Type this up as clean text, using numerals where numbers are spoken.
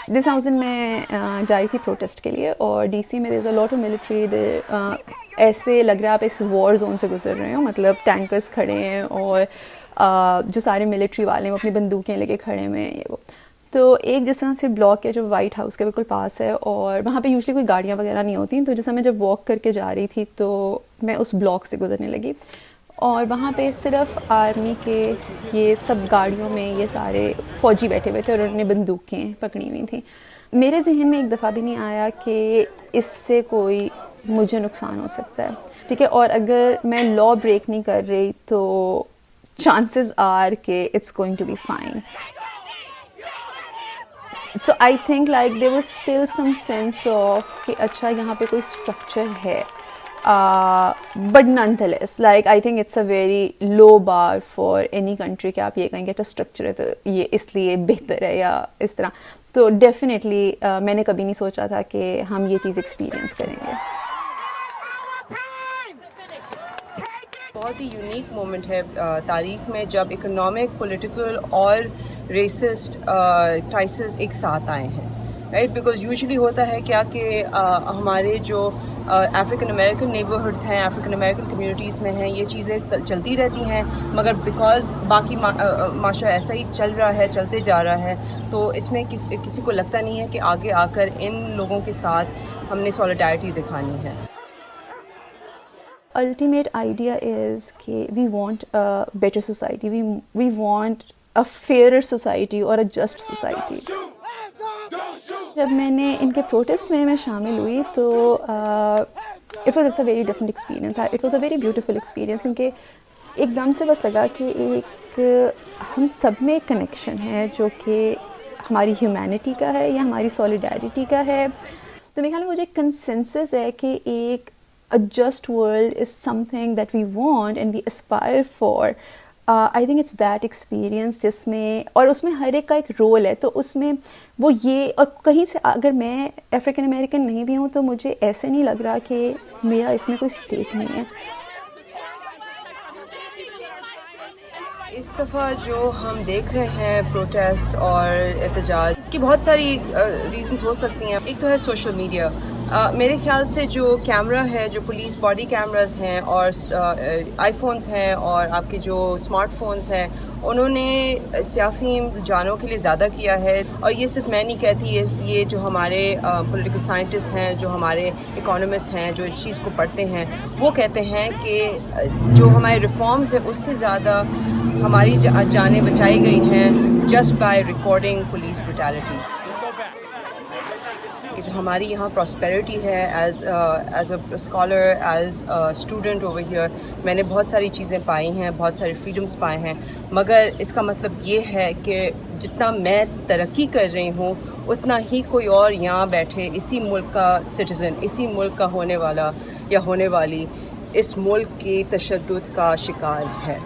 This thousand में जा रही थी प्रोटेस्ट के लिए, और डीसी में there is a lot of military. ऐसे लग रहा है आप इस वॉर जोन से गुजर रहे हो, मतलब टैंकर्स खड़े हैं और जो सारे मिलिट्री वाले हैं वो अपनी बंदूकें लेके खड़े हुए हैं, ये वो। तो एक जिस तरह से ब्लॉक है जो वाइट हाउस के बिल्कुल पास है, और वहाँ पे यूजुअली कोई गाड़ियाँ वगैरह नहीं होती, तो जिस समय जब वॉक करके जा रही थी तो मैं उस ब्लॉक से गुजरने लगी, और वहाँ पे सिर्फ आर्मी के ये सब गाड़ियों में ये सारे फ़ौजी बैठे हुए थे और उन्होंने बंदूकें पकड़ी हुई थी। मेरे जहन में एक दफ़ा भी नहीं आया कि इससे कोई मुझे नुकसान हो सकता है, ठीक है, और अगर मैं लॉ ब्रेक नहीं कर रही तो चांसेस आर कि it's going to be fine. So I think like there was still some sense of कि अच्छा यहाँ पे कोई स्ट्रक्चर है, but nonetheless like I think it's a very low bar for any country कि आप ये कहेंगे अच्छा स्ट्रक्चर है तो ये इसलिए बेहतर है या इस तरह। तो डेफिनेटली मैंने कभी नहीं सोचा था कि हम ये चीज़ एक्सपीरियंस करेंगे। बहुत ही यूनिक मोमेंट है तारीख में जब इकोनॉमिक, पॉलिटिकल और रेसिस्ट क्राइसिस एक साथ आए हैं, राइट। बिकॉज यूजुअली होता है क्या कि हमारे जो अफ्रीकन अमेरिकन नेबरहुड्स हैं, अफ्रीकन अमेरिकन कम्युनिटीज़ में हैं, ये चीज़ें चलती रहती हैं, मगर बिकॉज बाकी माशरा ऐसा ही चल रहा है, चलते जा रहा है, तो इसमें किसी को लगता नहीं है कि आगे आकर इन लोगों के साथ हमने सॉलिडारिटी दिखानी है। Ultimate idea is कि we want a better society, we want a fairer society or a just society. जब मैंने इनके प्रोटेस्ट में मैं शामिल हुई तो it was just a very different experience. It was a very beautiful experience क्योंकि एकदम से बस लगा कि एक हम सब में कनेक्शन है जो कि हमारी ह्यूमैनिटी का है या हमारी सॉलिडारिटी का है। तो मेरे ख्याल में मुझे एक कंसेंसस है कि एक a just world is something that we want and we aspire for. I think it's that experience जिसमें, और उसमें हर एक का एक रोल है, तो उसमें वो ये, और कहीं से अगर मैं अफ्रीकन अमेरिकन नहीं भी हूँ तो मुझे ऐसे नहीं लग रहा कि मेरा इसमें कोई स्टेक नहीं है। इस दफ़ा जो हम देख रहे हैं प्रोटेस्ट और एहतजाज, इसकी बहुत सारी रीज़न्स हो सकती हैं। एक तो है सोशल मीडिया। मेरे ख्याल से जो कैमरा है, जो पुलिस बॉडी कैमरास हैं और आईफोन्स हैं और आपके जो स्मार्टफोन्स हैं, उन्होंने सियाफ़ी जानों के लिए ज़्यादा किया है। और ये सिर्फ मैं नहीं कहती, ये जो हमारे पॉलिटिकल साइंटिस्ट हैं, जो हमारे इकोनॉमिस्ट हैं, जो इस चीज़ को पढ़ते हैं, वो कहते हैं कि जो हमारे रिफॉर्म्स हैं उससे ज़्यादा हमारी जानें बचाई गई हैं just by recording police brutality. कि जो हमारी यहाँ प्रॉस्पेरिटी है as a scholar, as a student over here, मैंने बहुत सारी चीज़ें पाई हैं, बहुत सारे फ्रीडम्स पाए हैं, मगर इसका मतलब ये है कि जितना मैं तरक्की कर रही हूँ उतना ही कोई और यहाँ बैठे इसी मुल्क का सिटीज़न, इसी मुल्क का होने वाला या होने वाली इस मुल्क की तशद्दुद का शिकार है।